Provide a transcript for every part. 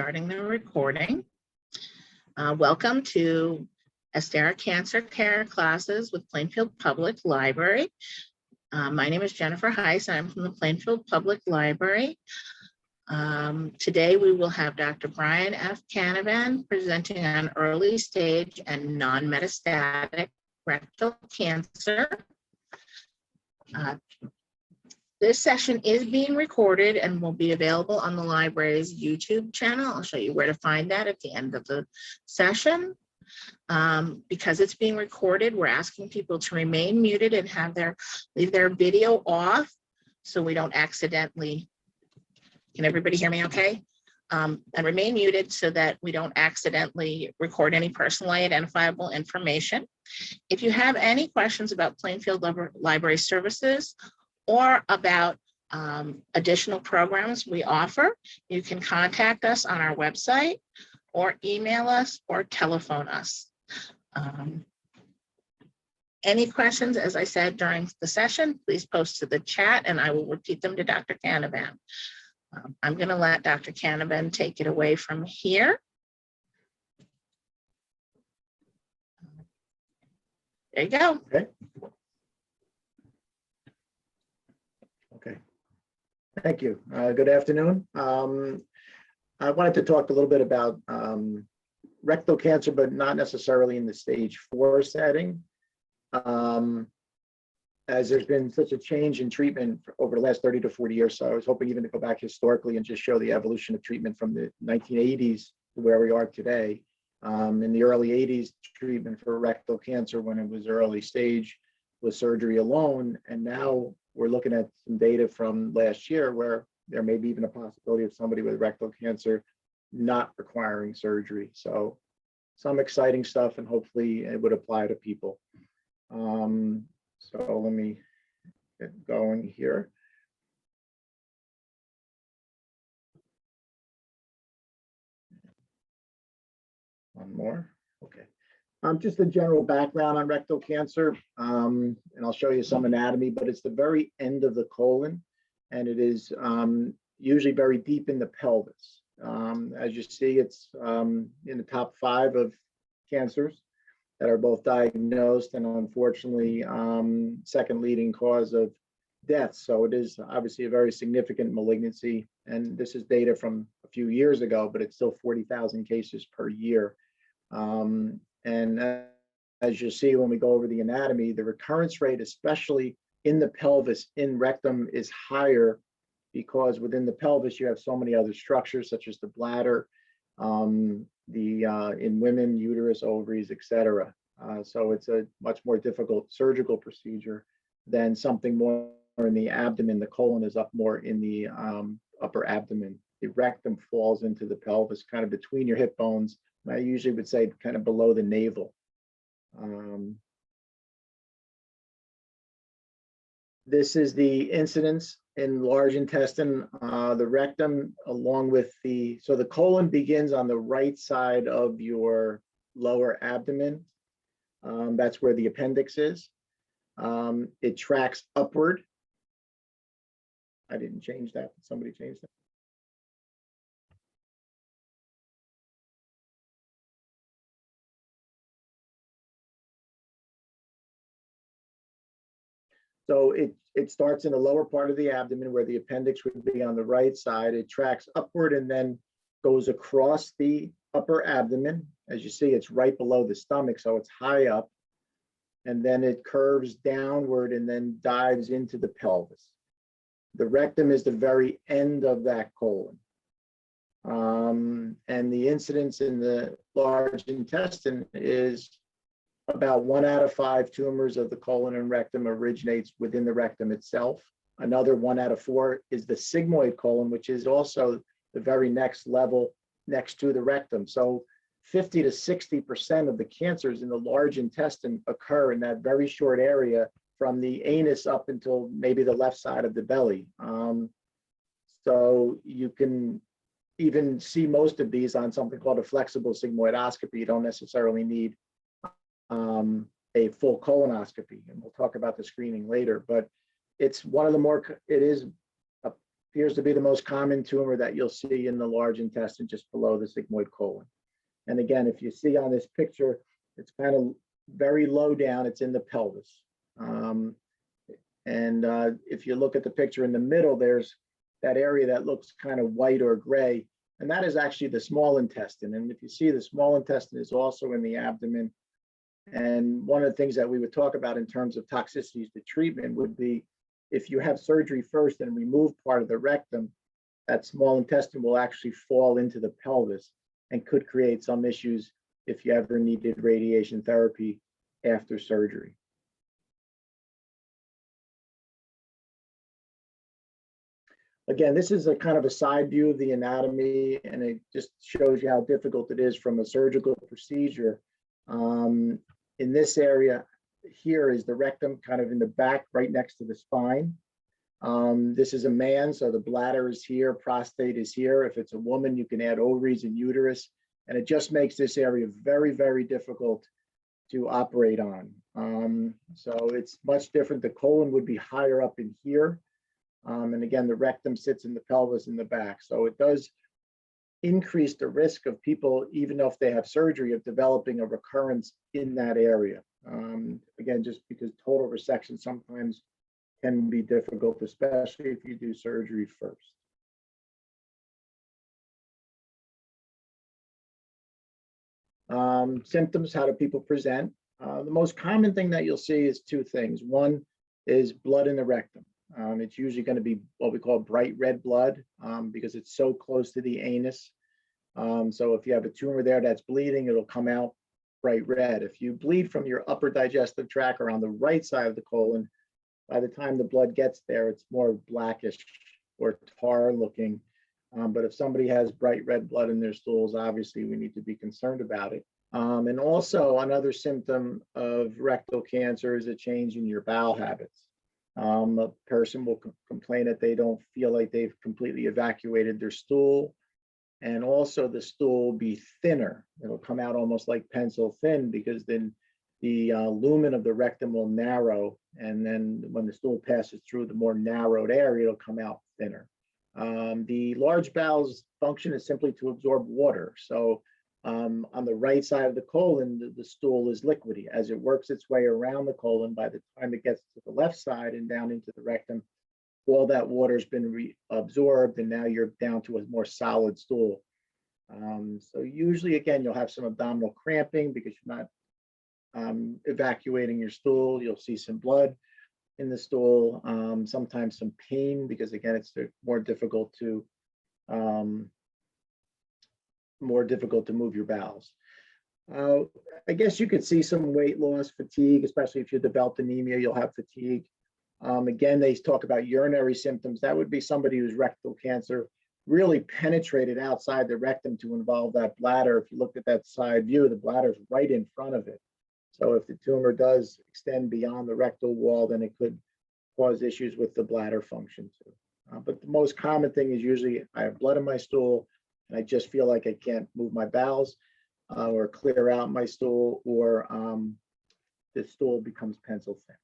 starting the recording. Welcome to Astera Cancer Classes with Plainfield Public Library. My name is Jennifer Heiss. I'm from the Plainfield Public Library. Today we will have Dr. Brian F. Canavan presenting on early stage and non-metastatic rectal cancer. This session is being recorded and will be available on the library's YouTube channel. I'll show you where to find that at the end of the session. Because it's being recorded, we're asking people to remain muted and leave their video off so we don't accidentally, can everybody hear me okay? And remain muted so that we don't accidentally record any personally identifiable information. If you have any questions about Plainfield Library Services or about additional programs we offer, you can contact us on our website or email us or telephone us. Any questions, as I said, during the session, please post to the chat and I will repeat them to Dr. Canavan. I'm going to let Dr. Canavan take it away from here. There you go. Okay. Thank you. Good afternoon. I wanted to talk a little bit about rectal cancer, but not necessarily in the stage 4 setting. As there's been such a change in treatment over the last 30 to 40 years. So I was hoping even to go back historically and just show the evolution of treatment from the 1980s to where we are today. In the early 80s, treatment for rectal cancer when it was early stage was surgery alone. And now we're looking at some data from last year where there may be even a possibility of somebody with rectal cancer not requiring surgery. So some exciting stuff, and hopefully it would apply to people. So let me get going here. One more. Okay. Just a general background on rectal cancer, and I'll show you some anatomy, but it's the very end of the colon, and it is usually very deep in the pelvis. As you see, it's in the top 5 of cancers that are both diagnosed and unfortunately second leading cause of death. So it is obviously a very significant malignancy, and this is data from a few years ago, but it's still 40,000 cases per year. And as you see when we go over the anatomy, the recurrence rate, especially in the pelvis, in rectum, is higher because within the pelvis you have so many other structures such as the bladder, in women, uterus, ovaries, etc. So it's a much more difficult surgical procedure than something more in the abdomen. The colon is up more in the upper abdomen. The rectum falls into the pelvis, kind of between your hip bones. I usually would say kind of below the navel. This is the incidence in large intestine, the rectum, along with so the colon begins on the right side of your lower abdomen. That's where the appendix is. It tracks upward. I didn't change that. Somebody changed that. So it starts in the lower part of the abdomen where the appendix would be on the right side. It tracks upward and then goes across the upper abdomen. As you see, it's right below the stomach, so it's high up. And then it curves downward and then dives into the pelvis. The rectum is the very end of that colon. And the incidence in the large intestine is about 1 out of 5 tumors of the colon and rectum originates within the rectum itself. Another 1 out of 4 is the sigmoid colon, which is also the very next level next to the rectum. So 50 to 60% of the cancers in the large intestine occur in that very short area from the anus up until maybe the left side of the belly. So you can even see most of these on something called a flexible sigmoidoscopy. You don't necessarily need a full colonoscopy, and we'll talk about the screening later, but it's one of the more, it is appears to be the most common tumor that you'll see in the large intestine just below the sigmoid colon. And again, if you see on this picture, it's kind of very low down, it's in the pelvis. If you look at the picture in the middle, there's that area that looks kind of white or gray, and that is actually the small intestine. And if you see, the small intestine is also in the abdomen. And one of the things that we would talk about in terms of toxicities to treatment would be if you have surgery first and remove part of the rectum, that small intestine will actually fall into the pelvis and could create some issues if you ever needed radiation therapy after surgery. Again, this is a kind of a side view of the anatomy, and it just shows you how difficult it is from a surgical procedure. In this area here is the rectum, kind of in the back, right next to the spine. This is a man, so the bladder is here, prostate is here. If it's a woman, you can add ovaries and uterus, and it just makes this area very, very difficult to operate on. So it's much different. The colon would be higher up in here. And again, the rectum sits in the pelvis in the back. So it does increase the risk of people, even if they have surgery, of developing a recurrence in that area. Again, just because total resection sometimes can be difficult, especially if you do surgery first. Symptoms, how do people present? The most common thing that you'll see is two things. One is blood in the rectum. It's usually going to be what we call bright red blood because it's so close to the anus. So if you have a tumor there that's bleeding, it'll come out bright red. If you bleed from your upper digestive tract or on the right side of the colon, by the time the blood gets there, it's more blackish or tar looking. But if somebody has bright red blood in their stools, obviously we need to be concerned about it. And also another symptom of rectal cancer is a change in your bowel habits. A person will complain that they don't feel like they've completely evacuated their stool. And also the stool will be thinner. It'll come out almost like pencil thin because then the lumen of the rectum will narrow. And then when the stool passes through the more narrowed area, it'll come out thinner. The large bowel's function is simply to absorb water. So on the right side of the colon, the stool is liquidy. As it works its way around the colon, by the time it gets to the left side and down into the rectum, all that water's been reabsorbed, and now you're down to a more solid stool. So usually, again, you'll have some abdominal cramping because you're not evacuating your stool. You'll see some blood in the stool, sometimes some pain because, again, it's more difficult to move your bowels. I guess you could see some weight loss, fatigue, especially if you developed anemia, you'll have fatigue. Again, they talk about urinary symptoms. That would be somebody whose rectal cancer really penetrated outside the rectum to involve that bladder. If you look at that side view, the bladder is right in front of it. So if the tumor does extend beyond the rectal wall, then it could cause issues with the bladder function too. But the most common thing is usually I have blood in my stool and I just feel like I can't move my bowels or clear out my stool, or the stool becomes pencil thin.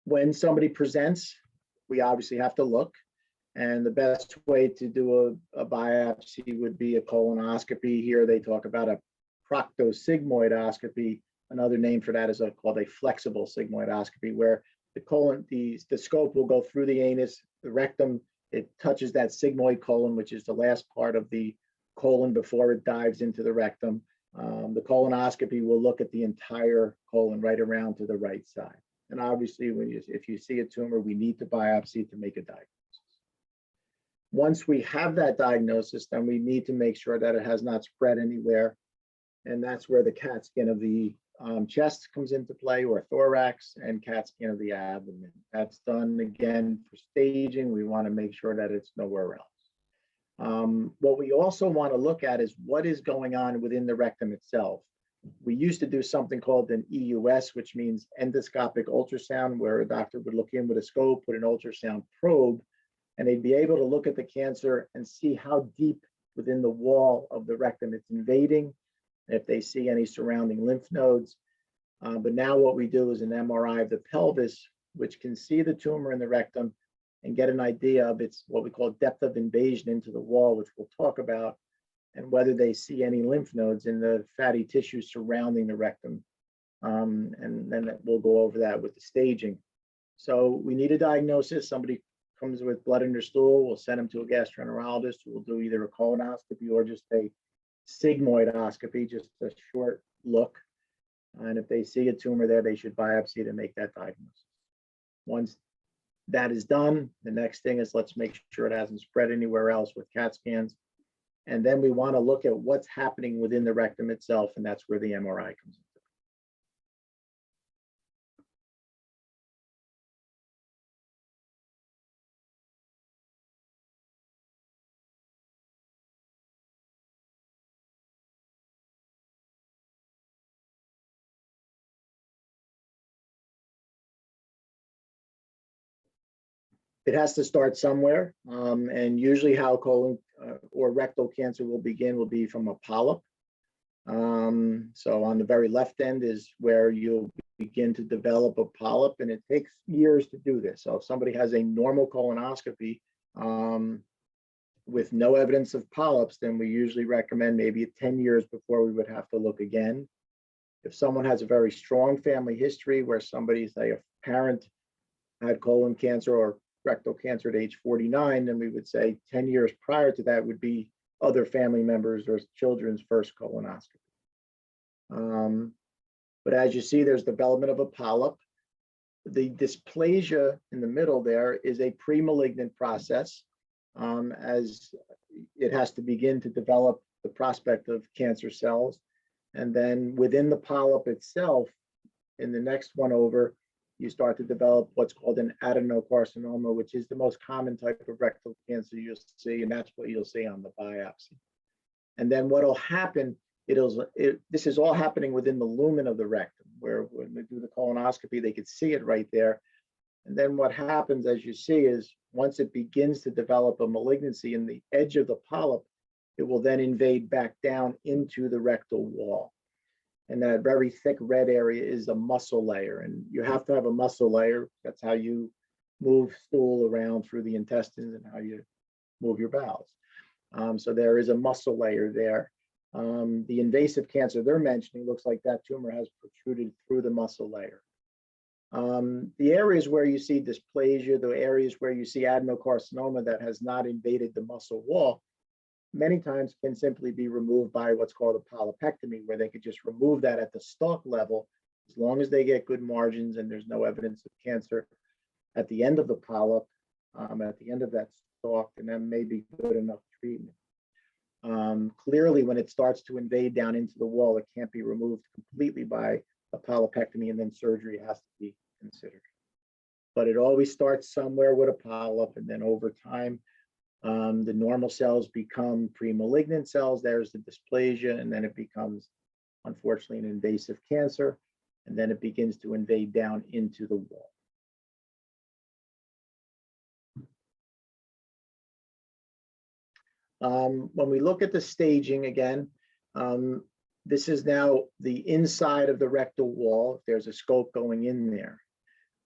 When somebody presents, we obviously have to look. And the best way to do a biopsy would be a colonoscopy. Here they talk about a proctosigmoidoscopy. Another name for that is called a flexible sigmoidoscopy, where the scope will go through the anus, the rectum, it touches that sigmoid colon, which is the last part of the colon before it dives into the rectum. The colonoscopy will look at the entire colon right around to the right side. And obviously, if you see a tumor, we need to biopsy to make a diagnosis. Once we have that diagnosis, then we need to make sure that it has not spread anywhere. And that's where the CAT scan of the chest comes into play, or thorax, and CAT scan of the abdomen. That's done again for staging. We want to make sure that it's nowhere else. What we also want to look at is what is going on within the rectum itself. We used to do something called an EUS, which means endoscopic ultrasound, where a doctor would look in with a scope, put an ultrasound probe, and they'd be able to look at the cancer and see how deep within the wall of the rectum it's invading, if they see any surrounding lymph nodes. But now what we do is an MRI of the pelvis, which can see the tumor in the rectum and get an idea of its what we call depth of invasion into the wall, which we'll talk about, and whether they see any lymph nodes in the fatty tissue surrounding the rectum. And then we'll go over that with the staging. So we need a diagnosis. Somebody comes with blood in their stool, we'll send them to a gastroenterologist who will do either a colonoscopy or just a sigmoidoscopy, just a short look. And if they see a tumor there, they should biopsy to make that diagnosis. Once that is done, the next thing is let's make sure it hasn't spread anywhere else with CAT scans. And then we want to look at what's happening within the rectum itself, and that's where the MRI comes in. It has to start somewhere, and usually how colon or rectal cancer will begin will be from a polyp. So on the very left end is where you'll begin to develop a polyp, and it takes years to do this. So if somebody has a normal colonoscopy with no evidence of polyps, then we usually recommend maybe 10 years before we would have to look again. If someone has a very strong family history where somebody, say a parent, had colon cancer or rectal cancer at age 49, then we would say 10 years prior to that would be other family members or children's first colonoscopy. But as you see, there's development of a polyp. The dysplasia in the middle there is a pre-malignant process, as it has to begin to develop the prospect of cancer cells. And then within the polyp itself, in the next one over, you start to develop what's called an adenocarcinoma, which is the most common type of rectal cancer you'll see, and that's what you'll see on the biopsy. And then what'll happen, this is all happening within the lumen of the rectum, where when they do the colonoscopy, they could see it right there. And then what happens, as you see, is once it begins to develop a malignancy in the edge of the polyp, it will then invade back down into the rectal wall. And that very thick red area is a muscle layer. And you have to have a muscle layer. That's how you move stool around through the intestines and how you move your bowels. So there is a muscle layer there. The invasive cancer they're mentioning looks like that tumor has protruded through the muscle layer. The areas where you see dysplasia, the areas where you see adenocarcinoma that has not invaded the muscle wall, many times can simply be removed by what's called a polypectomy, where they could just remove that at the stalk level, as long as they get good margins and there's no evidence of cancer at the end of the polyp, at the end of that stalk, and that may be good enough treatment. Clearly, when it starts to invade down into the wall, it can't be removed completely by a polypectomy, and then surgery has to be considered. But it always starts somewhere with a polyp, and then over time, the normal cells become pre-malignant cells. There's the dysplasia, and then it becomes, unfortunately, an invasive cancer, and then it begins to invade down into the wall. When we look at the staging again, this is now the inside of the rectal wall. There's a scope going in there.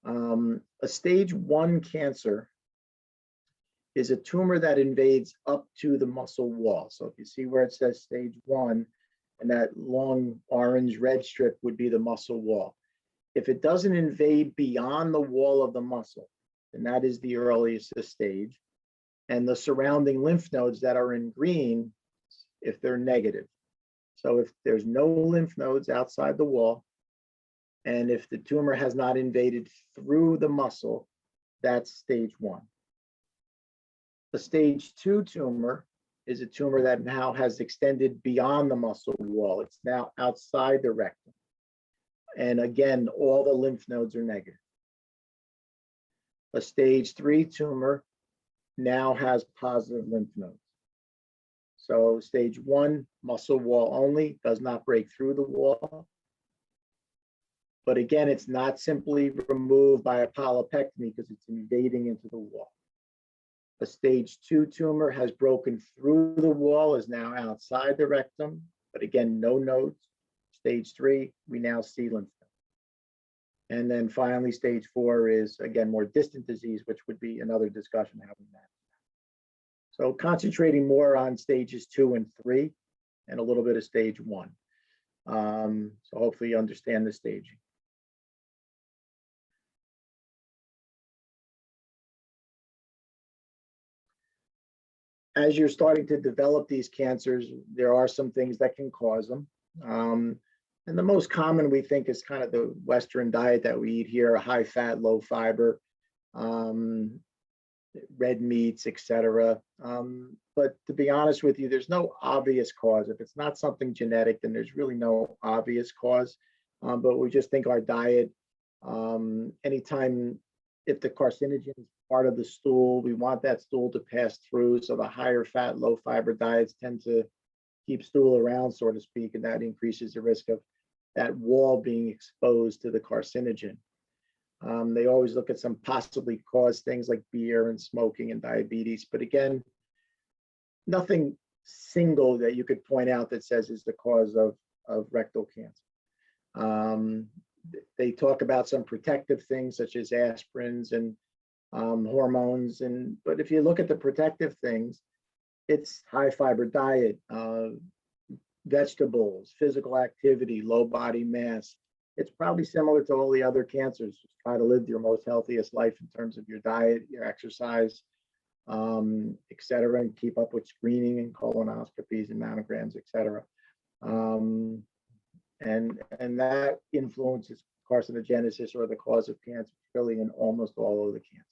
A stage 1 cancer is a tumor that invades up to the muscle wall. So if you see where it says stage 1, and that long orange-red strip would be the muscle wall. If it doesn't invade beyond the wall of the muscle, then that is the earliest stage. And the surrounding lymph nodes that are in green, if they're negative. So if there's no lymph nodes outside the wall, and if the tumor has not invaded through the muscle, that's stage 1. A stage 2 tumor is a tumor that now has extended beyond the muscle wall. It's now outside the rectum. And again, all the lymph nodes are negative. A stage 3 tumor now has positive lymph nodes. So stage 1, muscle wall only, does not break through the wall. But again, it's not simply removed by a polypectomy because it's invading into the wall. A stage 2 tumor has broken through the wall, is now outside the rectum, but again, no nodes. Stage 3, we now see lymph nodes. And then finally, stage 4 is, again, more distant disease, which would be another discussion having that. So concentrating more on stages 2 and 3 and a little bit of stage 1. So hopefully you understand the staging. As you're starting to develop these cancers, there are some things that can cause them. And the most common, we think, is kind of the Western diet that we eat here: high fat, low fiber, red meats, etc. But to be honest with you, there's no obvious cause. If it's not something genetic, then there's really no obvious cause. But we just think our diet, anytime if the carcinogen is part of the stool, we want that stool to pass through. So the higher fat, low fiber diets tend to keep stool around, so to speak, and that increases the risk of that wall being exposed to the carcinogen. They always look at some possibly cause things like beer and smoking and diabetes, but again, nothing single that you could point out that says is the cause of rectal cancer. They talk about some protective things such as aspirins and hormones, but if you look at the protective things, it's high fiber diet, vegetables, physical activity, low body mass. It's probably similar to all the other cancers. Just try to live your most healthiest life in terms of your diet, your exercise, etc., and keep up with screening and colonoscopies and mammograms, etc. And that influences carcinogenesis, or the cause of cancer, really in almost all of the cancers.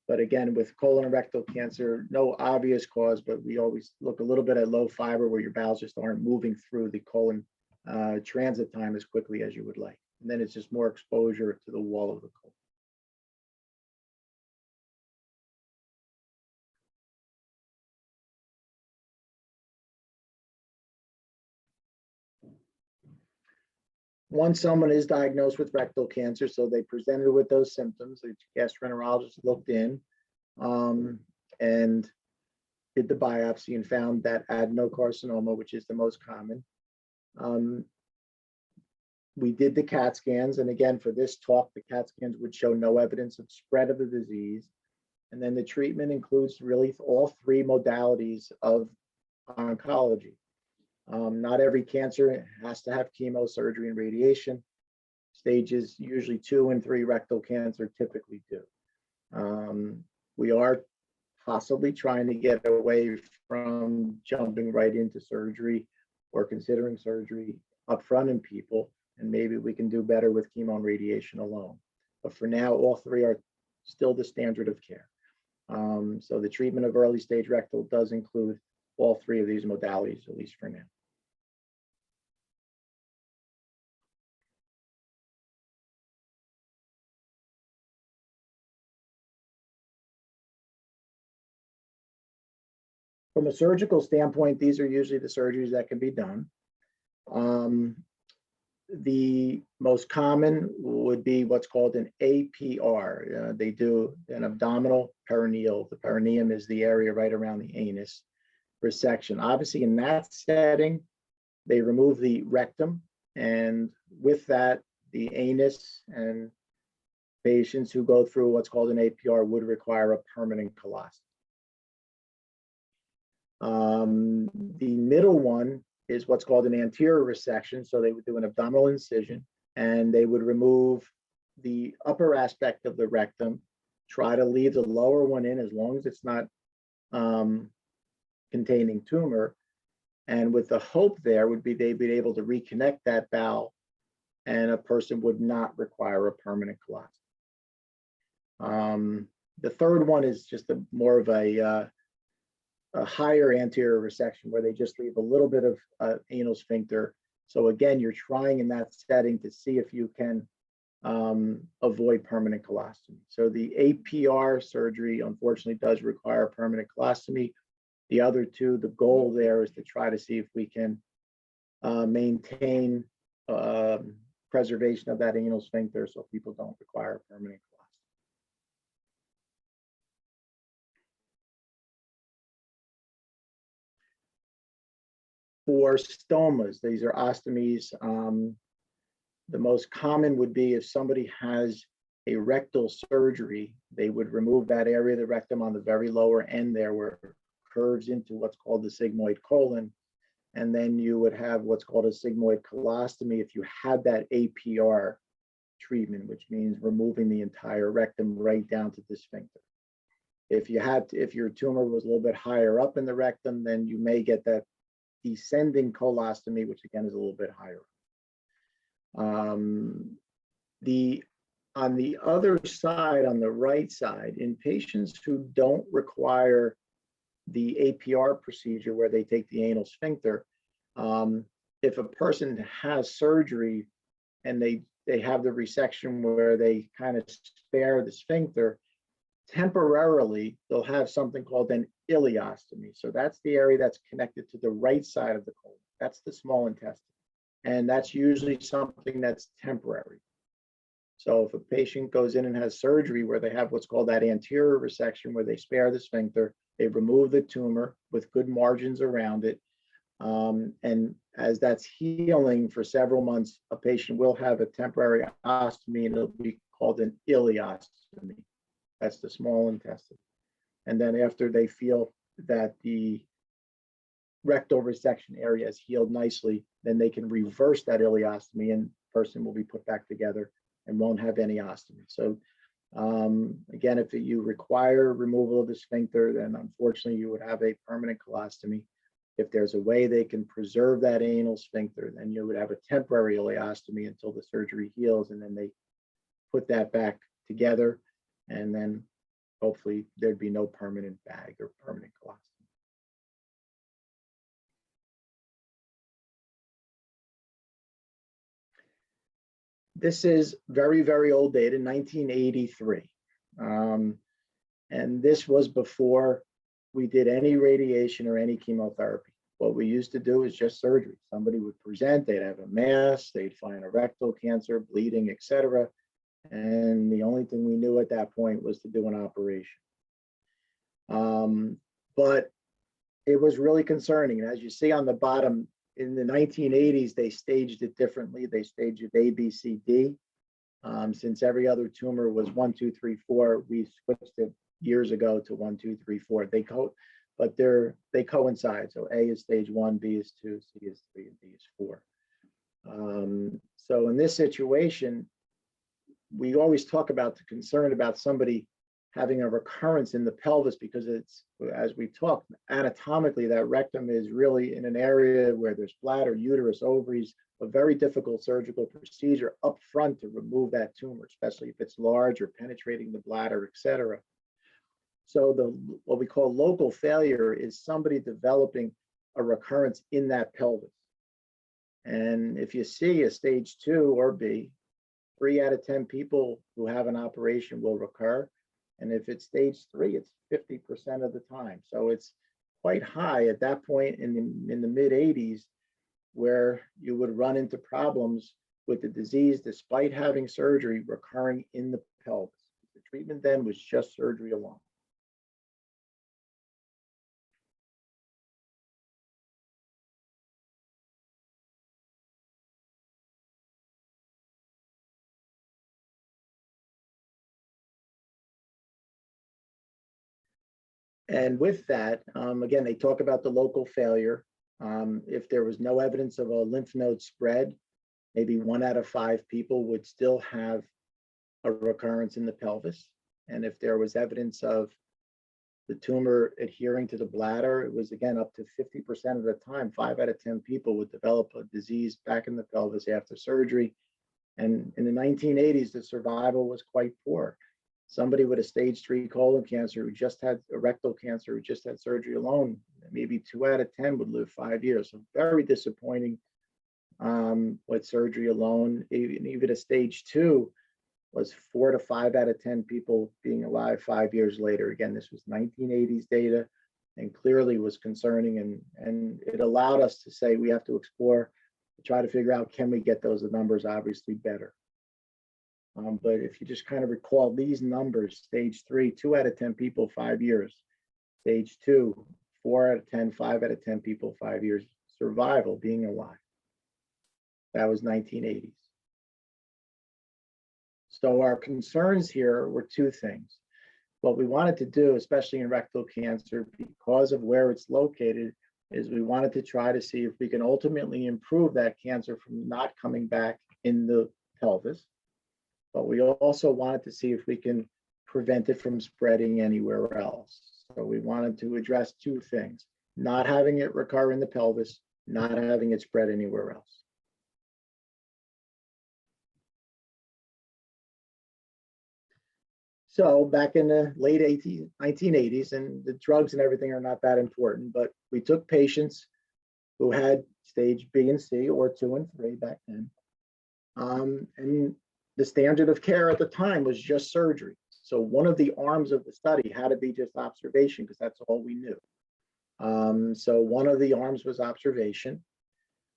But again, with colon and rectal cancer, no obvious cause, but we always look a little bit at low fiber, where your bowels just aren't moving through the colon transit time as quickly as you would like. And then it's just more exposure to the wall of the colon. Once someone is diagnosed with rectal cancer, so they presented with those symptoms, the gastroenterologist looked in and did the biopsy and found that adenocarcinoma, which is the most common. We did the CAT scans, and again, for this talk, the CAT scans would show no evidence of spread of the disease. And then the treatment includes really all 3 modalities of oncology. Not every cancer has to have chemo, surgery, and radiation. Stages usually 2 and 3 rectal cancer typically do. We are possibly trying to get away from jumping right into surgery or considering surgery upfront in people, and maybe we can do better with chemo and radiation alone. But for now, all 3 are still the standard of care. So the treatment of early stage rectal does include all 3 of these modalities, at least for now. From a surgical standpoint, these are usually the surgeries that can be done. The most common would be what's called an APR. They do an abdominal perineal. The perineum is the area right around the anus resection. Obviously, in that setting, they remove the rectum, and with that, the anus, and patients who go through what's called an APR would require a permanent colostomy. The middle one is what's called an anterior resection. So they would do an abdominal incision, and they would remove the upper aspect of the rectum, try to leave the lower one in as long as it's not containing tumor. And with the hope there would be they'd be able to reconnect that bowel, and a person would not require a permanent colostomy. The third one is just more of a higher anterior resection, where they just leave a little bit of anal sphincter. So again, you're trying in that setting to see if you can avoid permanent colostomy. So the APR surgery, unfortunately, does require a permanent colostomy. The other 2, the goal there is to try to see if we can maintain preservation of that anal sphincter so people don't require a permanent colostomy. For stomas, these are ostomies. The most common would be if somebody has a rectal surgery, they would remove that area of the rectum on the very lower end there where it curves into what's called the sigmoid colon. And then you would have what's called a sigmoid colostomy if you had that APR treatment, which means removing the entire rectum right down to the sphincter. If your tumor was a little bit higher up in the rectum, then you may get that descending colostomy, which again is a little bit higher. On the other side, on the right side, in patients who don't require the APR procedure where they take the anal sphincter, if a person has surgery and they have the resection where they kind of spare the sphincter, temporarily they'll have something called an ileostomy. So that's the area that's connected to the right side of the colon. That's the small intestine. And that's usually something that's temporary. So if a patient goes in and has surgery where they have what's called that anterior resection, where they spare the sphincter, they remove the tumor with good margins around it. And as that's healing for several months, a patient will have a temporary ostomy, and it'll be called an ileostomy. That's the small intestine. And then after they feel that the rectal resection area is healed nicely, then they can reverse that ileostomy and the person will be put back together and won't have any ostomy. So again, if you require removal of the sphincter, then unfortunately you would have a permanent colostomy. If there's a way they can preserve that anal sphincter, then you would have a temporary ileostomy until the surgery heals, and then they put that back together, and then hopefully there'd be no permanent bag or permanent colostomy. This is very, very old data, 1983. And this was before we did any radiation or any chemotherapy. What we used to do is just surgery. Somebody would present, they'd have a mass, they'd find a rectal cancer, bleeding, etc. And the only thing we knew at that point was to do an operation. But it was really concerning. And as you see on the bottom, in the 1980s, they staged it differently. They staged it A, B, C, D. Since every other tumor was 1, 2, 3, 4, we switched it years ago to 1, 2, 3, 4. They coincide. So A is stage 1, B is 2, C is 3, and D is 4. So in this situation, we always talk about the concern about somebody having a recurrence in the pelvis, because it's, as we talked, anatomically, that rectum is really in an area where there's bladder, uterus, ovaries, a very difficult surgical procedure up front to remove that tumor, especially if it's large or penetrating the bladder, etc. So what we call local failure is somebody developing a recurrence in that pelvis. And if you see a stage 2 or B, 3 out of 10 people who have an operation will recur. And if it's stage 3, it's 50% of the time. So it's quite high at that point in the mid 80s, where you would run into problems with the disease despite having surgery recurring in the pelvis. The treatment then was just surgery alone. And with that, again, they talk about the local failure. If there was no evidence of a lymph node spread, maybe 1 out of 5 people would still have a recurrence in the pelvis. And if there was evidence of the tumor adhering to the bladder, it was again up to 50% of the time, 5 out of 10 people would develop a disease back in the pelvis after surgery. And in the 1980s, the survival was quite poor. Somebody with a stage 3 colon cancer who just had a rectal cancer, who just had surgery alone, maybe 2 out of 10 would live 5 years. So very disappointing with surgery alone. Even a stage 2 was 4 to 5 out of 10 people being alive 5 years later. Again, this was 1980s data and clearly was concerning. And it allowed us to say we have to explore, to try to figure out, can we get those numbers obviously better? But if you just kind of recall these numbers, stage 3, 2 out of 10 people, 5 years. Stage 2, 4 out of 10, 5 out of 10 people, 5 years. Survival, being alive. That was 1980s. So our concerns here were two things. What we wanted to do, especially in rectal cancer, because of where it's located, is we wanted to try to see if we can ultimately improve that cancer from not coming back in the pelvis. But we also wanted to see if we can prevent it from spreading anywhere else. So we wanted to address two things: not having it recur in the pelvis, not having it spread anywhere else. So back in the late 1980s, and the drugs and everything are not that important, but we took patients who had stage B and C, or 2 and 3 back then. And the standard of care at the time was just surgery. So one of the arms of the study had to be just observation, because that's all we knew. So one of the arms was observation.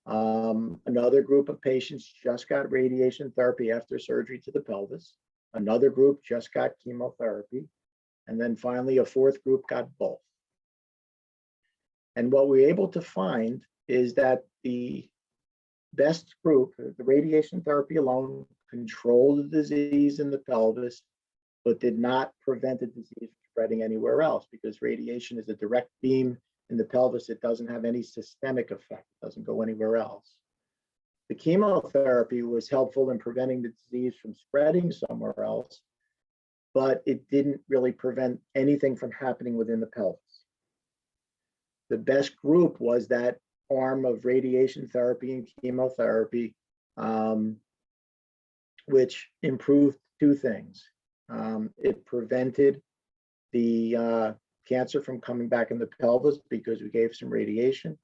Another group of patients just got radiation therapy after surgery to the pelvis. Another group just got chemotherapy. And then finally, a fourth group got both. And what we were able to find is that the best group, the radiation therapy alone, controlled the disease in the pelvis, but did not prevent the disease from spreading anywhere else, because radiation is a direct beam in the pelvis. It doesn't have any systemic effect. It doesn't go anywhere else. The chemotherapy was helpful in preventing the disease from spreading somewhere else, but it didn't really prevent anything from happening within the pelvis. The best group was that arm of radiation therapy and chemotherapy, which improved two things. It prevented the cancer from coming back in the pelvis because we gave some radiation.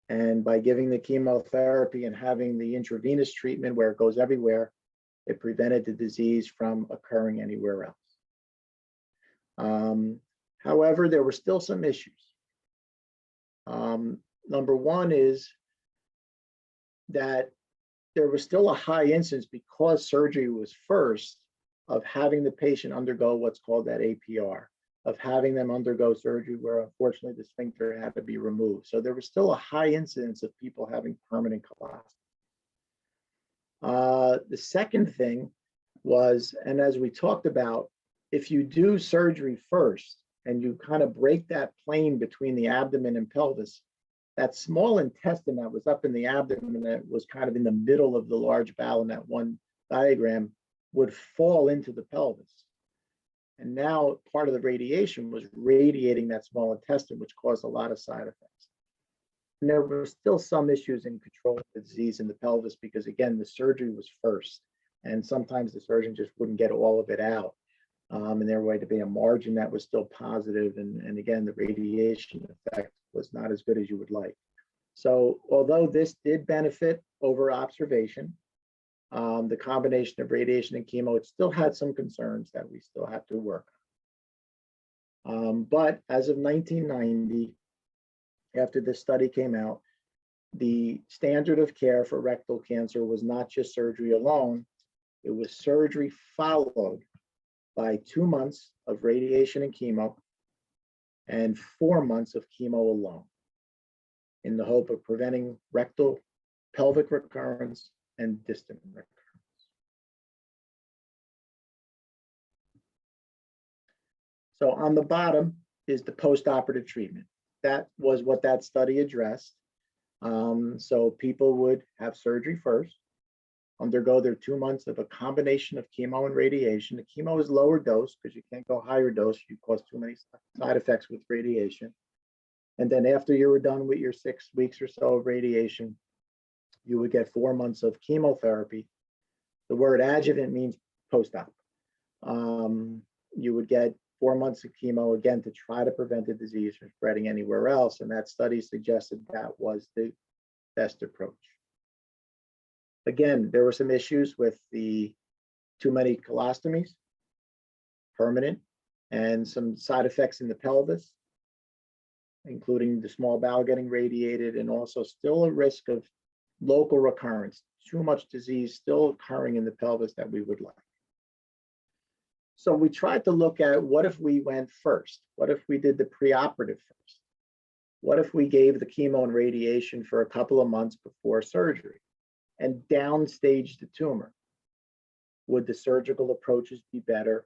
And by giving the chemotherapy and having the intravenous treatment where it goes everywhere, it prevented the disease from occurring anywhere else. However, there were still some issues. Number one is that there was still a high incidence, because surgery was first, of having the patient undergo what's called that APR, of having them undergo surgery where unfortunately the sphincter had to be removed. So there was still a high incidence of people having permanent colostomy. The second thing was, and as we talked about, if you do surgery first and you kind of break that plane between the abdomen and pelvis, that small intestine that was up in the abdomen, that was kind of in the middle of the large bowel in that one diagram, would fall into the pelvis. And now part of the radiation was radiating that small intestine, which caused a lot of side effects. And there were still some issues in controlling the disease in the pelvis, because again, the surgery was first. And sometimes the surgeon just wouldn't get all of it out. And there would be a margin that was still positive. And again, the radiation effect was not as good as you would like. So although this did benefit over observation, the combination of radiation and chemo, it still had some concerns that we still have to work on. But as of 1990, after this study came out, the standard of care for rectal cancer was not just surgery alone. It was surgery followed by 2 months of radiation and chemo and 4 months of chemo alone, in the hope of preventing rectal pelvic recurrence and distant recurrence. So on the bottom is the postoperative treatment. That was what that study addressed. So people would have surgery first, undergo their 2 months of a combination of chemo and radiation. The chemo is lower dose because you can't go higher dose. You cause too many side effects with radiation. And then after you were done with your 6 weeks or so of radiation, you would get 4 months of chemotherapy. The word adjuvant means post-op. You would get 4 months of chemo, again, to try to prevent the disease from spreading anywhere else. And that study suggested that was the best approach. Again, there were some issues with the too many colostomies, permanent, and some side effects in the pelvis, including the small bowel getting radiated, and also still a risk of local recurrence, too much disease still occurring in the pelvis that we would like. So we tried to look at, what if we went first? What if we did the preoperative first? What if we gave the chemo and radiation for a couple of months before surgery and downstage the tumor? Would the surgical approaches be better?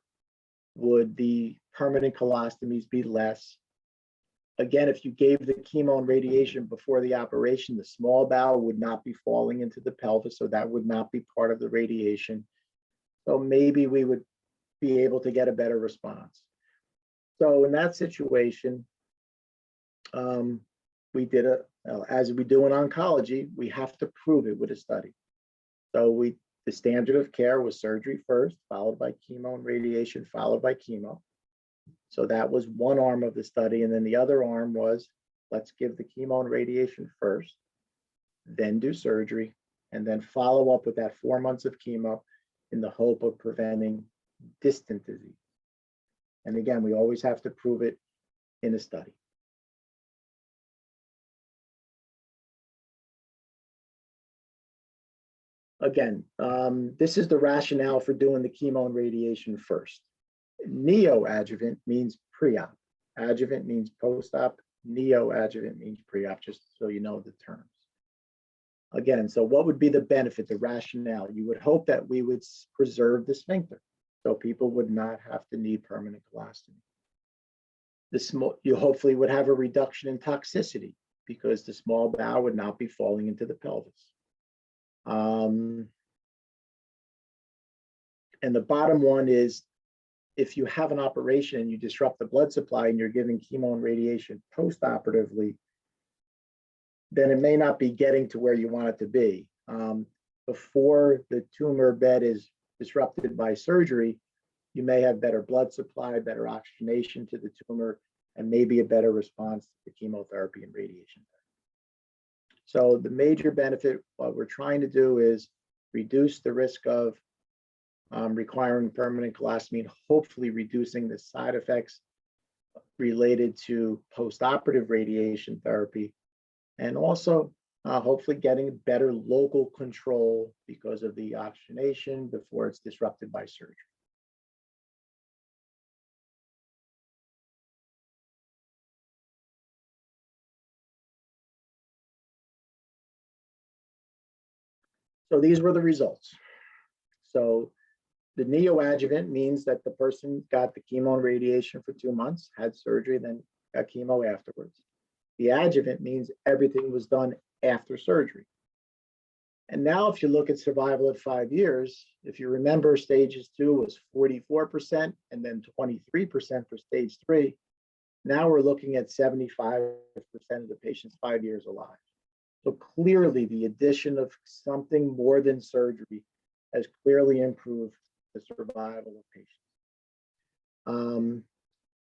Would the permanent colostomies be less? Again, if you gave the chemo and radiation before the operation, the small bowel would not be falling into the pelvis, so that would not be part of the radiation. So maybe we would be able to get a better response. So in that situation, we did as we do in oncology, we have to prove it with a study. So the standard of care was surgery first, followed by chemo and radiation, followed by chemo. So that was one arm of the study. And then the other arm was, let's give the chemo and radiation first, then do surgery, and then follow up with that 4 months of chemo in the hope of preventing distant disease. And again, we always have to prove it in a study. Again, this is the rationale for doing the chemo and radiation first. Neoadjuvant means pre-op. Adjuvant means post-op. Neoadjuvant means pre-op, just so you know the terms. Again, so what would be the benefit, the rationale? You would hope that we would preserve the sphincter, so people would not have to need permanent colostomy. You hopefully would have a reduction in toxicity because the small bowel would not be falling into the pelvis. And the bottom one is, if you have an operation and you disrupt the blood supply and you're giving chemo and radiation post-operatively, then it may not be getting to where you want it to be. Before the tumor bed is disrupted by surgery, you may have better blood supply, better oxygenation to the tumor, and maybe a better response to chemotherapy and radiation. So the major benefit, what we're trying to do is reduce the risk of requiring permanent colostomy and hopefully reducing the side effects related to post-operative radiation therapy, and also hopefully getting better local control because of the oxygenation before it's disrupted by surgery. So these were the results. So the neoadjuvant means that the person got the chemo and radiation for 2 months, had surgery, then got chemo afterwards. The adjuvant means everything was done after surgery. And now if you look at survival at 5 years, if you remember, stages 2 was 44% and then 23% for stage 3. Now we're looking at 75% of the patients 5 years alive. So clearly the addition of something more than surgery has clearly improved the survival of patients.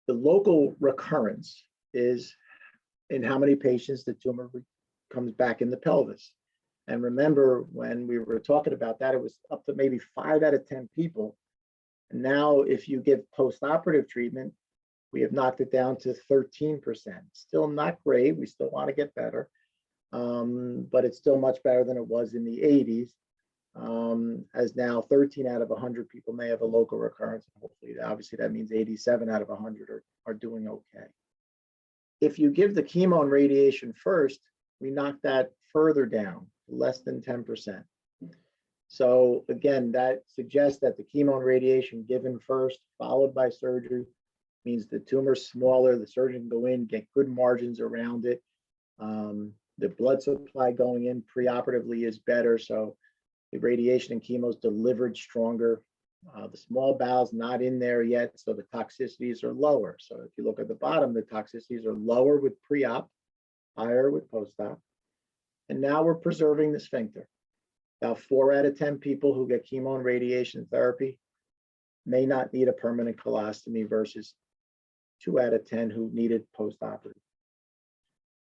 The local recurrence is in how many patients the tumor comes back in the pelvis. And remember, when we were talking about that, it was up to maybe 5 out of 10 people. And now if you give post-operative treatment, we have knocked it down to 13%. Still not great, we still want to get better, but it's still much better than it was in the 80s. As now 13 out of 100 people may have a local recurrence. Hopefully, obviously that means 87 out of 100 are doing okay. If you give the chemo and radiation first, we knock that further down, less than 10%. So again, that suggests that the chemo and radiation given first, followed by surgery, means the tumor's smaller, the surgeon can go in, get good margins around it. The blood supply going in preoperatively is better, so the radiation and chemo is delivered stronger. The small bowel's not in there yet, so the toxicities are lower. So if you look at the bottom, the toxicities are lower with pre-op, higher with post-op. And now we're preserving the sphincter. Now 4 out of 10 people who get chemo and radiation therapy may not need a permanent colostomy versus 2 out of 10 who needed post-operative.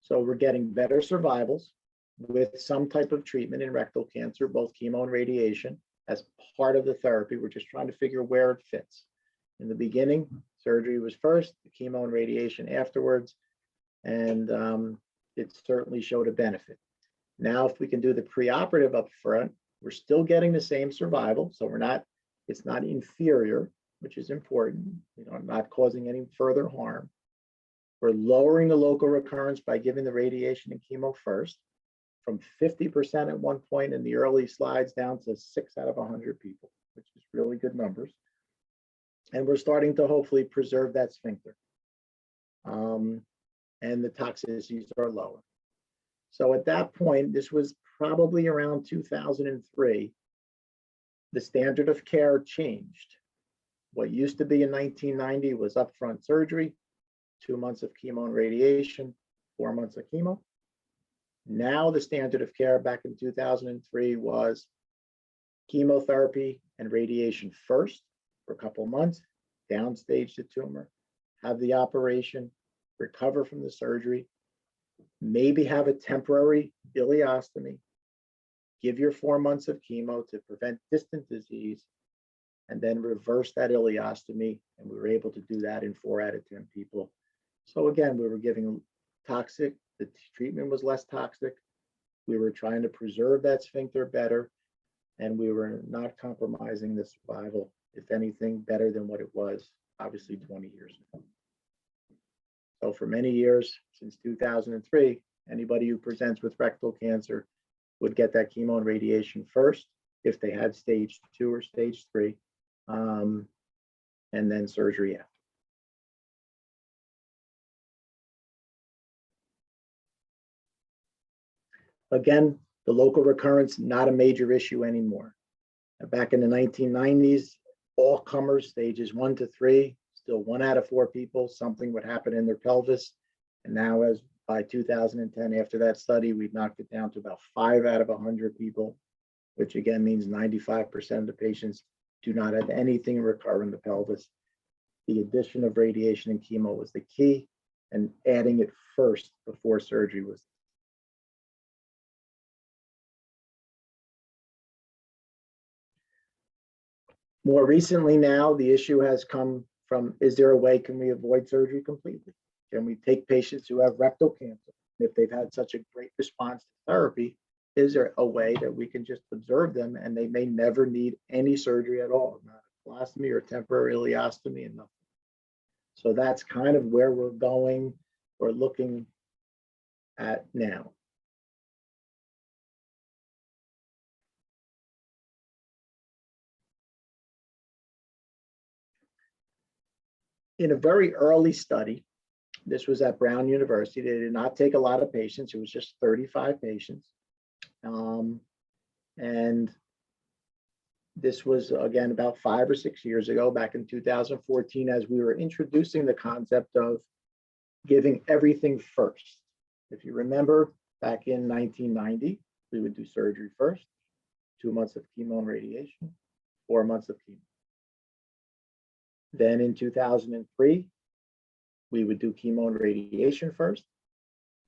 So we're getting better survivals with some type of treatment in rectal cancer, both chemo and radiation, as part of the therapy. We're just trying to figure where it fits. In the beginning, surgery was first, the chemo and radiation afterwards, and it certainly showed a benefit. Now, if we can do the preoperative up front, we're still getting the same survival, so it's not inferior, which is important, not causing any further harm. We're lowering the local recurrence by giving the radiation and chemo first, from 50% at one point in the early slides down to 6 out of 100 people. which is really good numbers. And we're starting to hopefully preserve that sphincter. And the toxicities are lower. So at that point, this was probably around 2003, the standard of care changed. What used to be in 1990 was upfront surgery, 2 months of chemo and radiation, 4 months of chemo. Now the standard of care back in 2003 was chemotherapy and radiation first for a couple of months, downstage the tumor, have the operation, recover from the surgery, maybe have a temporary ileostomy, give your 4 months of chemo to prevent distant disease, and then reverse that ileostomy. And we were able to do that in 4 out of 10 people. So again, we were giving toxic, the treatment was less toxic. We were trying to preserve that sphincter better, and we were not compromising the survival, if anything, better than what it was, obviously 20 years ago. So for many years, since 2003, anybody who presents with rectal cancer would get that chemo and radiation first if they had stage 2 or stage 3, and then surgery after. Again, the local recurrence, not a major issue anymore. Back in the 1990s, all comers, stages 1 to 3, still 1 out of 4 people, something would happen in their pelvis. And now, as by 2010, after that study, we've knocked it down to about 5 out of 100 people, which again means 95% of the patients do not have anything recur in the pelvis. The addition of radiation and chemo was the key, and adding it first before surgery was. More recently now, the issue has come from, is there a way, can we avoid surgery completely? Can we take patients who have rectal cancer? If they've had such a great response to therapy, is there a way that we can just observe them and they may never need any surgery at all, not a colostomy or temporary ileostomy and nothing. So that's kind of where we're going or looking at now. In a very early study, this was at Brown University, they did not take a lot of patients, it was just 35 patients. And this was, again, about 5 or 6 years ago, back in 2014, as we were introducing the concept of giving everything first. If you remember, back in 1990, we would do surgery first, 2 months of chemo and radiation, 4 months of chemo. Then in 2003, we would do chemo and radiation first,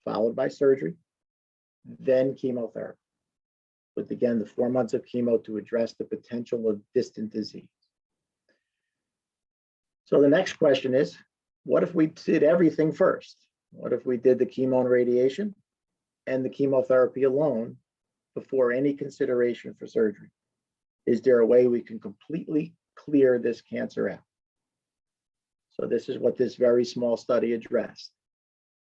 followed by surgery, then chemotherapy. With again, the 4 months of chemo to address the potential of distant disease. So the next question is, what if we did everything first? What if we did the chemo and radiation and the chemotherapy alone before any consideration for surgery? Is there a way we can completely clear this cancer out? So this is what this very small study addressed.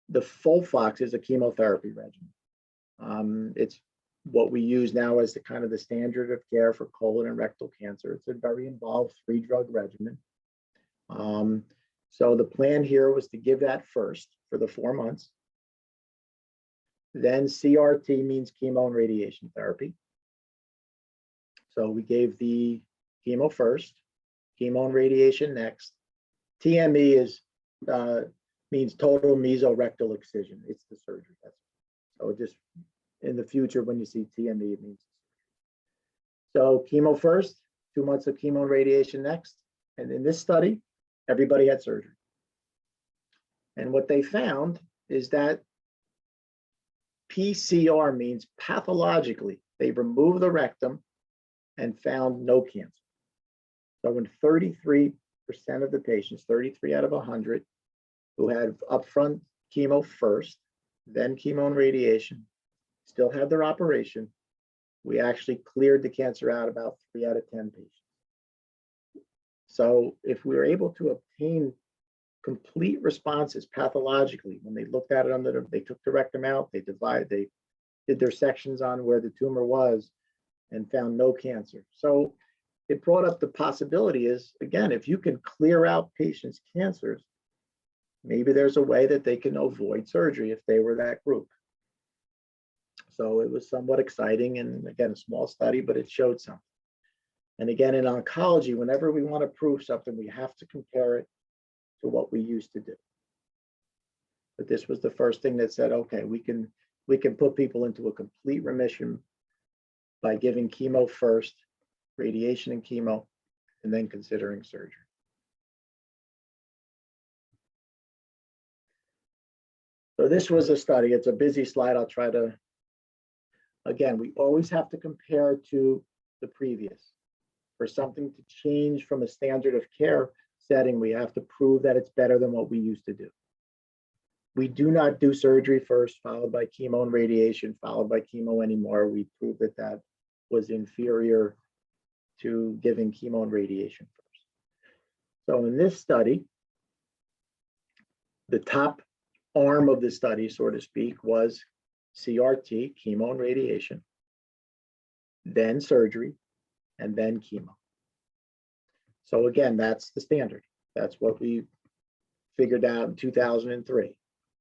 The FOLFOX is a chemotherapy regimen. It's what we use now as the kind of the standard of care for colon and rectal cancer. It's a very involved 3-drug regimen. So the plan here was to give that first for the 4 months. Then CRT means chemo and radiation therapy. So we gave the chemo first, chemo and radiation next. TME is means total mesorectal excision. It's the surgery. So just in the future, when you see TME, it means. So chemo first, 2 months of chemo and radiation next. And in this study, everybody had surgery. And what they found is that PCR means pathologically, they removed the rectum and found no cancer. So in 33% of the patients, 33 out of 100, who had upfront chemo first, then chemo and radiation, still had their operation, we actually cleared the cancer out about 3 out of 10 patients. So if we were able to obtain complete responses pathologically, when they looked at it they took the rectum out, they did their sections on where the tumor was and found no cancer. So it brought up the possibility is, again, if you can clear out patients' cancers, maybe there's a way that they can avoid surgery if they were that group. So it was somewhat exciting, and again, a small study, but it showed something. And again, in oncology, whenever we want to prove something, we have to compare it to what we used to do. But this was the first thing that said, okay, we can put people into a complete remission by giving chemo first, radiation and chemo, and then considering surgery. So this was a study. It's a busy slide. I'll try to, again, we always have to compare to the previous. For something to change from a standard of care setting, we have to prove that it's better than what we used to do. We do not do surgery first, followed by chemo and radiation, followed by chemo anymore. We proved that that was inferior to giving chemo and radiation first. So in this study, the top arm of the study, so to speak, was CRT, chemo and radiation, then surgery, and then chemo. So again, that's the standard. That's what we figured out in 2003.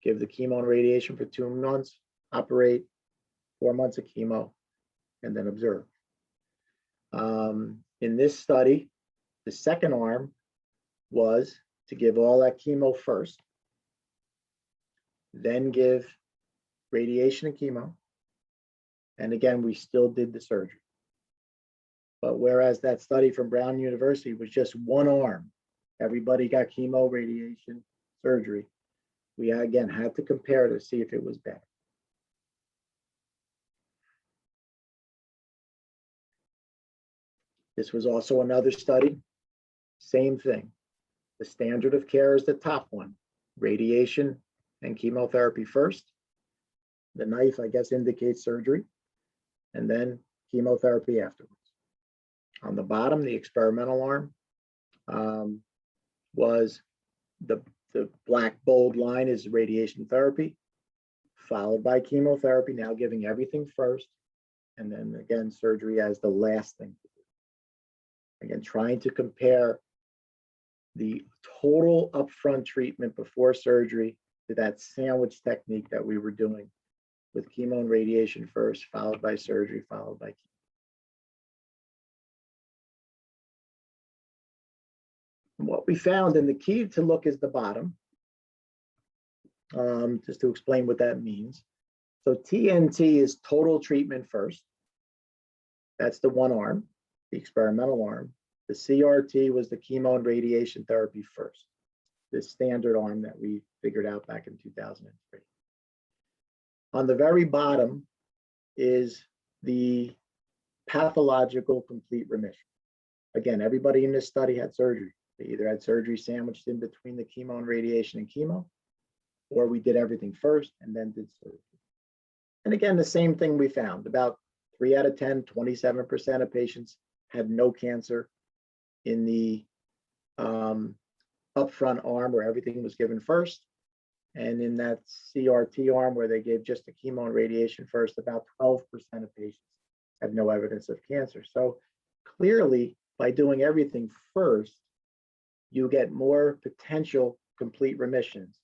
Give the chemo and radiation for 2 months, operate, 4 months of chemo, and then observe. In this study, the second arm was to give all that chemo first, then give radiation and chemo, and again, we still did the surgery. But whereas that study from Brown University was just one arm, everybody got chemo, radiation, surgery, we again had to compare to see if it was better. This was also another study, same thing. The standard of care is the top one, radiation and chemotherapy first. The knife, I guess, indicates surgery, and then chemotherapy afterwards. On the bottom, the experimental arm was the black bold line is radiation therapy, followed by chemotherapy, now giving everything first, and then again, surgery as the last thing to do. Again, trying to compare the total upfront treatment before surgery to that sandwich technique that we were doing with chemo and radiation first, followed by surgery, followed by chemo. And what we found, and the key to look is the bottom, just to explain what that means. So TNT is total treatment first. That's the one arm, the experimental arm. The CRT was the chemo and radiation therapy first, the standard arm that we figured out back in 2003. On the very bottom is the pathological complete remission. Again, everybody in this study had surgery. They either had surgery sandwiched in between the chemo and radiation and chemo, or we did everything first and then did surgery. And again, the same thing we found. About 3 out of 10, 27% of patients had no cancer in the upfront arm where everything was given first. And in that CRT arm where they gave just the chemo and radiation first, about 12% of patients had no evidence of cancer. So clearly, by doing everything first, you get more potential complete remissions.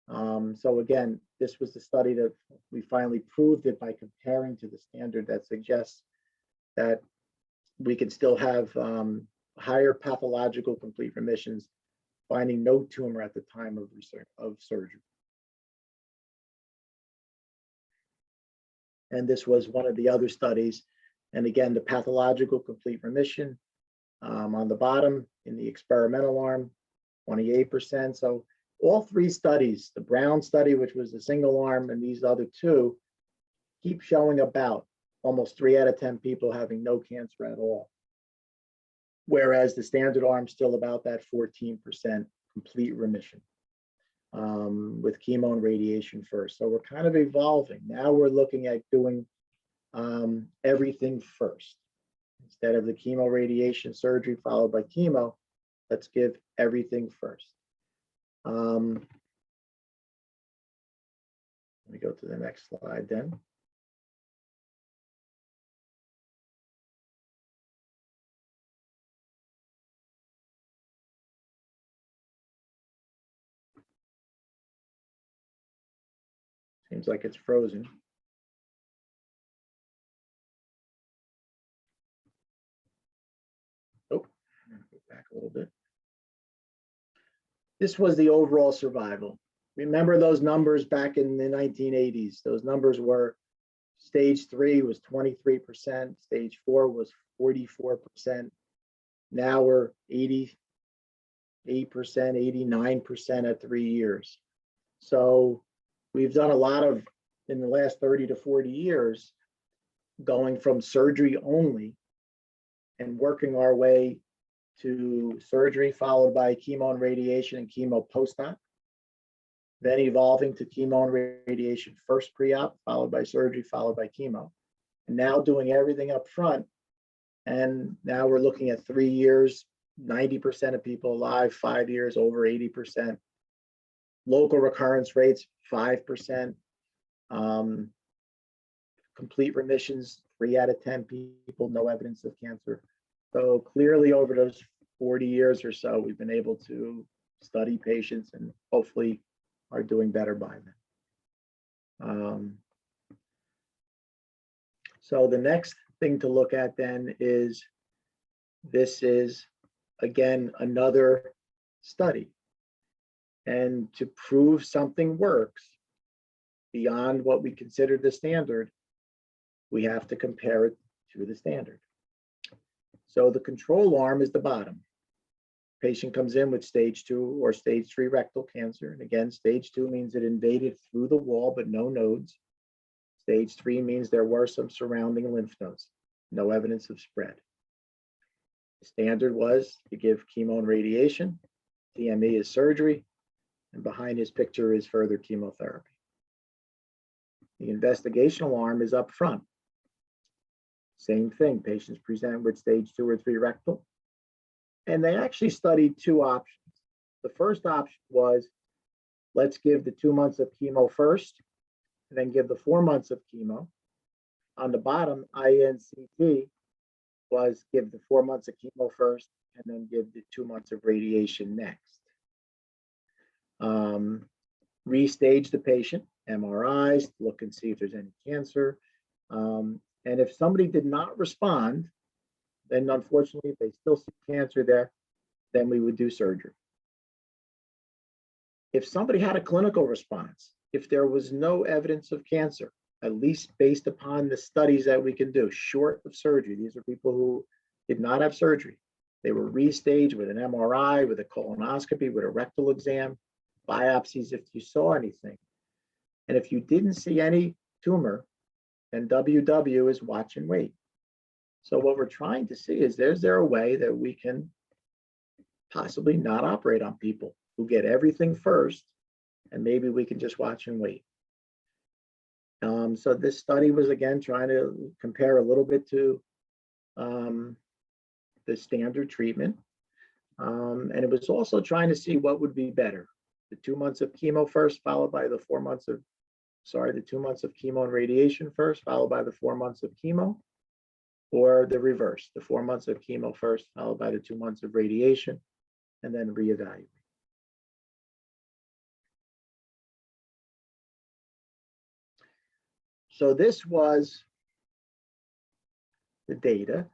So again, this was the study that we finally proved it by comparing to the standard that suggests that we can still have higher pathological complete remissions, finding no tumor at the time of surgery. And this was one of the other studies. And again, the pathological complete remission on the bottom in the experimental arm, 28%. So all 3 studies, the Brown study, which was the single arm, and these other 2, keep showing about almost 3 out of 10 people having no cancer at all. Whereas the standard arm still about that 14% complete remission with chemo and radiation first. So we're kind of evolving. Now we're looking at doing everything first. Instead of the chemo, radiation, surgery followed by chemo, let's give everything first. Let me go to the next slide then. Seems like it's frozen. Oh, go back a little bit. This was the overall survival. Remember those numbers back in the 1980s? Those numbers were stage 3 was 23%, stage 4 was 44%. Now we're 88%, 89% at 3 years. So we've done a lot of, in the last 30 to 40 years, going from surgery only and working our way to surgery followed by chemo and radiation and chemo post-op, then evolving to chemo and radiation first pre-op, followed by surgery, followed by chemo, and now doing everything up front. And now we're looking at 3 years, 90% of people alive, 5 years, over 80%. Local recurrence rates, 5%. Complete remissions, 3 out of 10 people, no evidence of cancer. So clearly over those 40 years or so, we've been able to study patients and hopefully are doing better by them. So the next thing to look at then is, this is again another study. And to prove something works beyond what we consider the standard, we have to compare it to the standard. So the control arm is the bottom. Patient comes in with stage 2 or stage 3 rectal cancer. And again, stage 2 means it invaded through the wall, but no nodes. Stage 3 means there were some surrounding lymph nodes, no evidence of spread. The standard was to give chemo and radiation. TME is surgery. And behind his picture is further chemotherapy. The investigational arm is up front. Same thing, patients present with stage 2 or 3 rectal. And they actually studied 2 options. The first option was, let's give the 2 months of chemo first, and then give the 4 months of chemo. On the bottom, INCT was give the 4 months of chemo first, and then give the 2 months of radiation next. Restage the patient, MRIs, look and see if there's any cancer. And if somebody did not respond, then unfortunately, if they still see cancer there, then we would do surgery. If somebody had a clinical response, if there was no evidence of cancer, at least based upon the studies that we can do, short of surgery, these are people who did not have surgery. They were restaged with an MRI, with a colonoscopy, with a rectal exam, biopsies if you saw anything. And if you didn't see any tumor, then WW is watch and wait. So what we're trying to see is, is there a way that we can possibly not operate on people who get everything first, and maybe we can just watch and wait. So this study was again trying to compare a little bit to the standard treatment. And it was also trying to see what would be better. The 2 months of chemo first, followed by the 4 months of, the 2 months of chemo and radiation first, followed by the 4 months of chemo, or the reverse, the 4 months of chemo first, followed by the 2 months of radiation, and then reevaluate. So this was the data.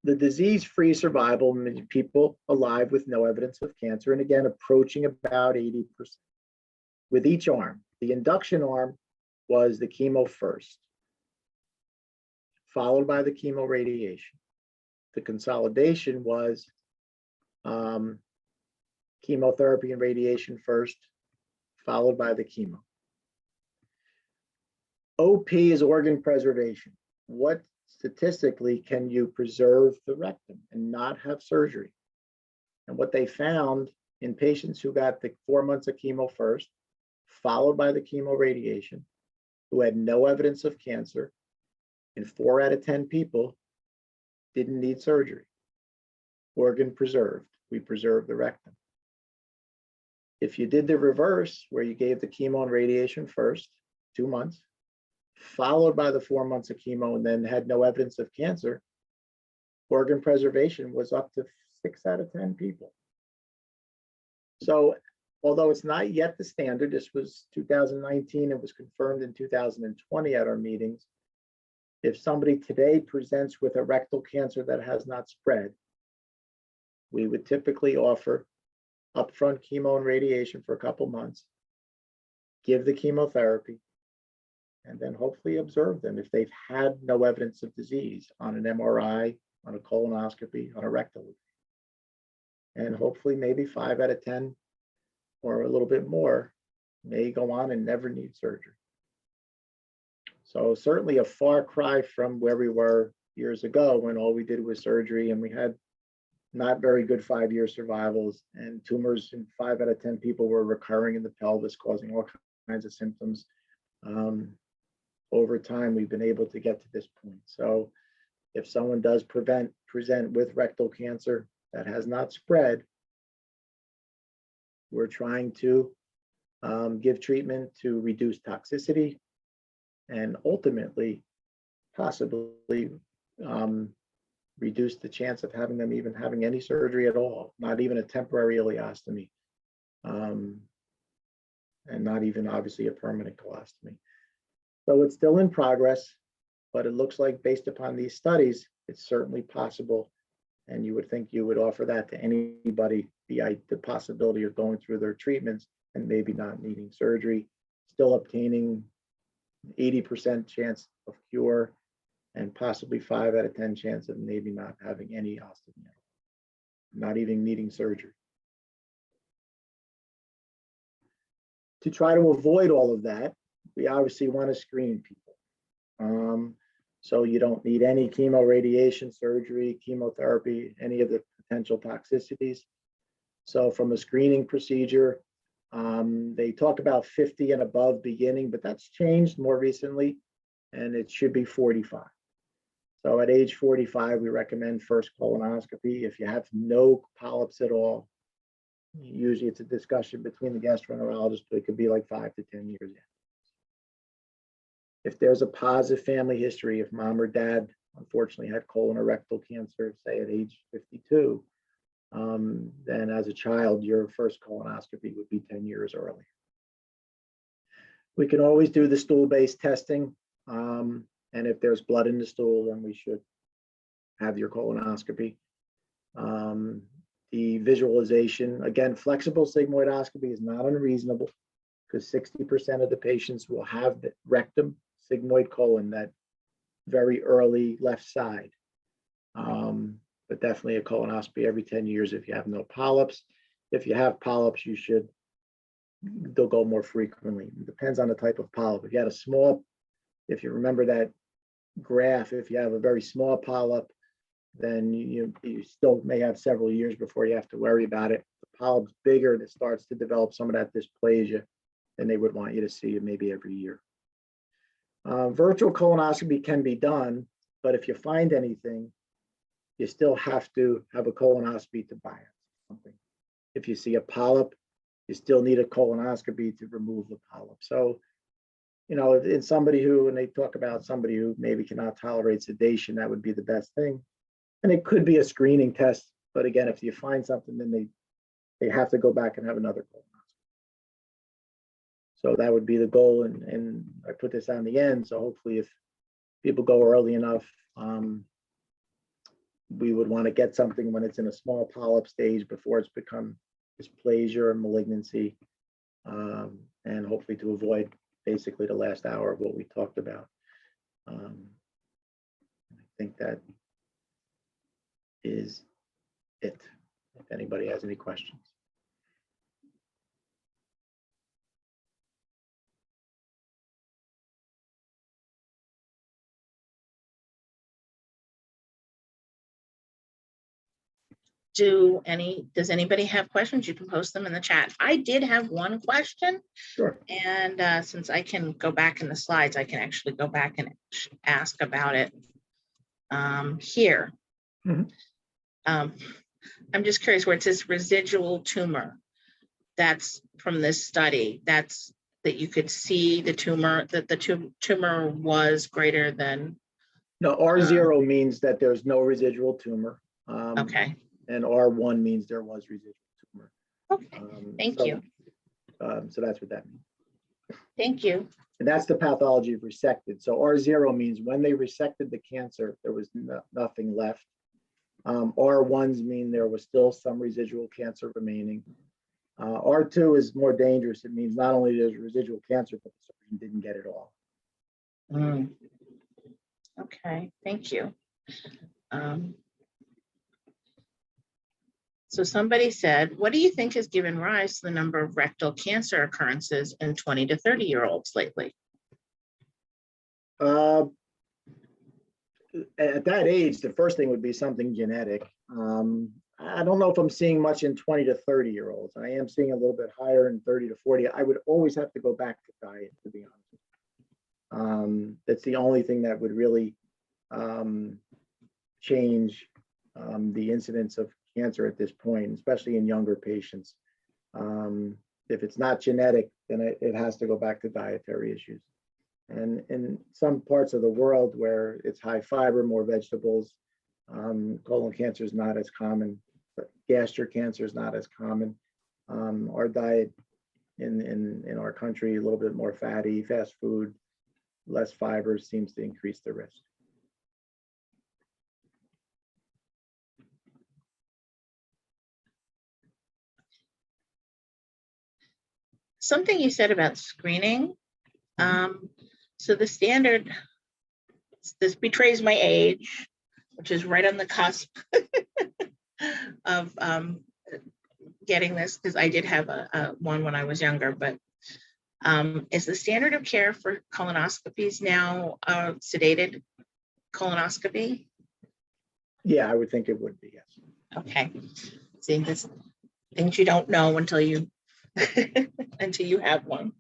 The disease-free survival, people alive with no evidence of cancer, and again, approaching about 80%. With each arm, the induction arm was the chemo first, followed by the chemo radiation. The consolidation was chemotherapy and radiation first, followed by the chemo. OP is organ preservation. What statistically can you preserve the rectum and not have surgery? And what they found in patients who got the 4 months of chemo first, followed by the chemo radiation, who had no evidence of cancer, in 4 out of 10 people didn't need surgery. Organ preserved. We preserved the rectum. If you did the reverse, where you gave the chemo and radiation first, 2 months, followed by the 4 months of chemo, and then had no evidence of cancer, organ preservation was up to 6 out of 10 people. So although it's not yet the standard, this was 2019, it was confirmed in 2020 at our meetings. If somebody today presents with a rectal cancer that has not spread, we would typically offer upfront chemo and radiation for a couple months, give the chemotherapy, and then hopefully observe them if they've had no evidence of disease on an MRI, on a colonoscopy, on a rectal. And hopefully maybe 5 out of 10 or a little bit more may go on and never need surgery. So certainly a far cry from where we were years ago when all we did was surgery and we had not very good 5-year survivals, and tumors in 5 out of 10 people were recurring in the pelvis, causing all kinds of symptoms. Over time, we've been able to get to this point. So if someone does present with rectal cancer that has not spread, we're trying to give treatment to reduce toxicity and ultimately possibly reduce the chance of having them even having any surgery at all, not even a temporary ileostomy, and not even obviously a permanent colostomy. So it's still in progress, but it looks like based upon these studies, it's certainly possible. And you would think you would offer that to anybody, the possibility of going through their treatments and maybe not needing surgery, still obtaining 80% chance of cure, and possibly 5 out of 10 chance of maybe not having any ostomy, not even needing surgery. To try to avoid all of that, we obviously want to screen people. So you don't need any chemo, radiation, surgery, chemotherapy, any of the potential toxicities. So from a screening procedure, they talk about 50 and above beginning, but that's changed more recently, and it should be 45. So at age 45, we recommend first colonoscopy. If you have no polyps at all, usually it's a discussion between the gastroenterologist, but it could be like 5 to 10 years in. If there's a positive family history, if mom or dad unfortunately had colon or rectal cancer, say at age 52, then as a child, your first colonoscopy would be 10 years early. We can always do the stool-based testing. And if there's blood in the stool, then we should have your colonoscopy. The visualization, again, flexible sigmoidoscopy is not unreasonable because 60% of the patients will have the rectum, sigmoid colon, that very early left side. But definitely a colonoscopy every 10 years if you have no polyps. If you have polyps, they'll go more frequently. It depends on the type of polyp. If you had a small, if you remember that graph, if you have a very small polyp, then you still may have several years before you have to worry about it. If the polyp's bigger and it starts to develop some of that dysplasia, then they would want you to see it maybe every year. Virtual colonoscopy can be done, but if you find anything, you still have to have a colonoscopy to biopsy something. If you see a polyp, you still need a colonoscopy to remove the polyp. So, in somebody who, when they talk about somebody who maybe cannot tolerate sedation, that would be the best thing. And it could be a screening test, but again, if you find something, then they have to go back and have another colonoscopy. So that would be the goal, and I put this on the end. So hopefully, if people go early enough, we would want to get something when it's in a small polyp stage before it's become dysplasia or malignancy, and hopefully to avoid basically the last hour of what we talked about. I think that is it. If anybody has any questions. Does anybody have questions? You can post them in the chat. I did have one question. Sure. And since I can go back in the slides, I can actually go back and ask about it here. Mm-hmm. I'm just curious where it says residual tumor. That's from this study. That's that you could see the tumor, that the tumor was greater than. No, R0 means that there's no residual tumor. Okay. And R1 means there was residual tumor. Okay, thank you. So that's what that means. Thank you. And that's the pathology of resected. So R0 means when they resected the cancer, there was nothing left. R1s mean there was still some residual cancer remaining. R2 is more dangerous. It means not only there's residual cancer, but the surgeon didn't get it all. Okay, thank you. So somebody said, what do you think has given rise to the number of rectal cancer occurrences in 20 to 30-year-olds lately? At that age, the first thing would be something genetic. I don't know if I'm seeing much in 20 to 30-year-olds. I am seeing a little bit higher in 30 to 40. I would always have to go back to diet, to be honest. That's the only thing that would really change the incidence of cancer at this point, especially in younger patients. If it's not genetic, then it has to go back to dietary issues. And in some parts of the world where it's high fiber, more vegetables, colon cancer is not as common, but gastric cancer is not as common. Our diet in our country, a little bit more fatty, fast food, less fiber seems to increase the risk. Something you said about screening. So the standard, this betrays my age, which is right on the cusp of getting this, because I did have one when I was younger, but is the standard of care for colonoscopies now sedated colonoscopy? Yeah, I would think it would be, yes. Okay. See, this things you don't know until you until you have one.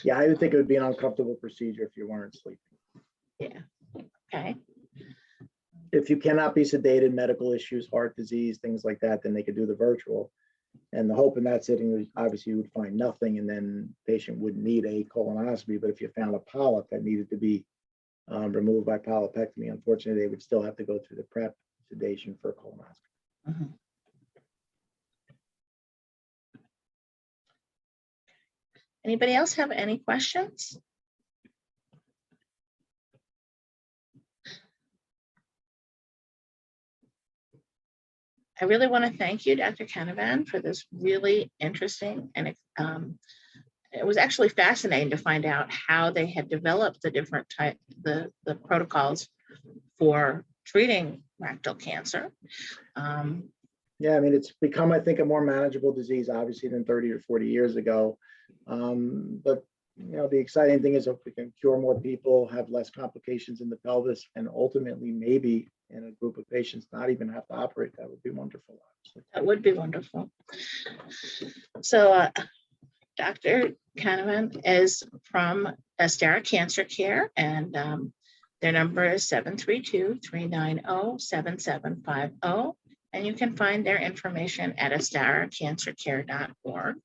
Yeah, I would think it would be an uncomfortable procedure if you weren't sleeping. Yeah. Okay. If you cannot be sedated, medical issues, heart disease, things like that, then they could do the virtual. And the hope in that setting is obviously you would find nothing, and then the patient wouldn't need a colonoscopy. But if you found a polyp that needed to be removed by polypectomy, unfortunately, they would still have to go through the prep sedation for a colonoscopy. Anybody else have any questions? I really want to thank you, Dr. Canavan, for this really interesting, and it was actually fascinating to find out how they had developed the different the protocols for treating rectal cancer. Yeah, I mean, it's become, I think, a more manageable disease, obviously, than 30 or 40 years ago. But you know, the exciting thing is if we can cure more people, have less complications in the pelvis, and ultimately maybe in a group of patients not even have to operate, that would be wonderful. Obviously. That would be wonderful. So Dr. Canavan is from Astera Cancer Care, and their number is 732-390-7750. And you can find their information at asteracancercare.org.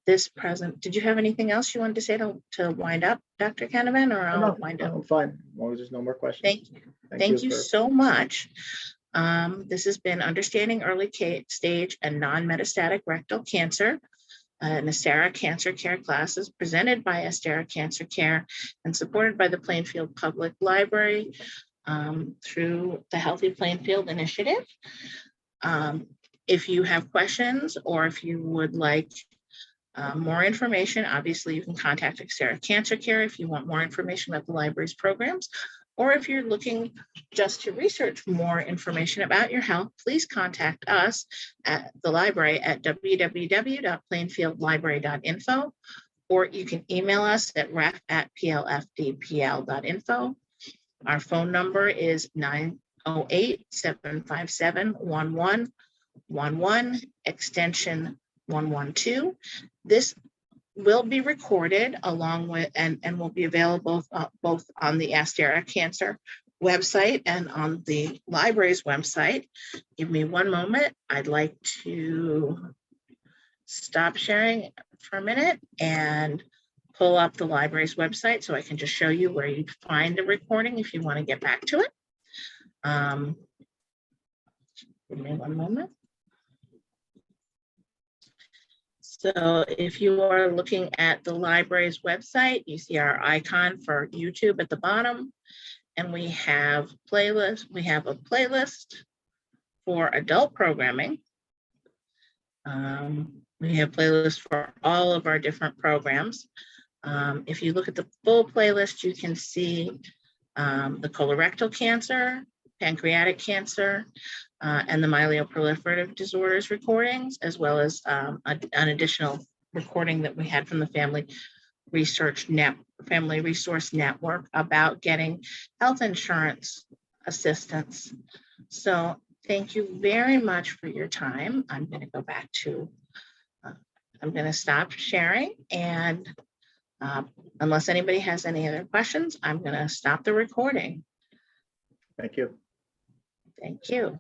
Did you have anything else you wanted to say to wind up, Dr. Canavan, or I'll wind up? I'm fine, as long as there's no more questions. Thank you. Thank you so much. This has been Understanding Early Stage and Non-Metastatic Rectal Cancer, an Astera Cancer Care classes presented by Astera Cancer Care and supported by the Plainfield Public Library through the Healthy Plainfield Initiative. If you have questions or if you would like more information, obviously you can contact Astera Cancer Care if you want more information about the library's programs, or if you're looking just to research more information about your health, please contact us at the library at www.plainfieldlibrary.info, or you can email us at ref@plfdpl.info. Our phone number is 908-757-1111, extension 112. This will be recorded along with and will be available both on the Astera Cancer website and on the library's website. Give me one moment. I'd like to stop sharing for a minute and pull up the library's website so I can just show you where you find the recording if you want to get back to it. Give me one moment. So if you are looking at the library's website, you see our icon for YouTube at the bottom. And we have playlists. We have a playlist for adult programming. We have playlists for all of our different programs. If you look at the full playlist, you can see the colorectal cancer, pancreatic cancer, and the myeloproliferative disorders recordings, as well as an additional recording that we had from the Family Resource Network about getting health insurance assistance. So thank you very much for your time. I'm going to go back to, I'm going to stop sharing, and unless anybody has any other questions, I'm going to stop the recording. Thank you. Thank you.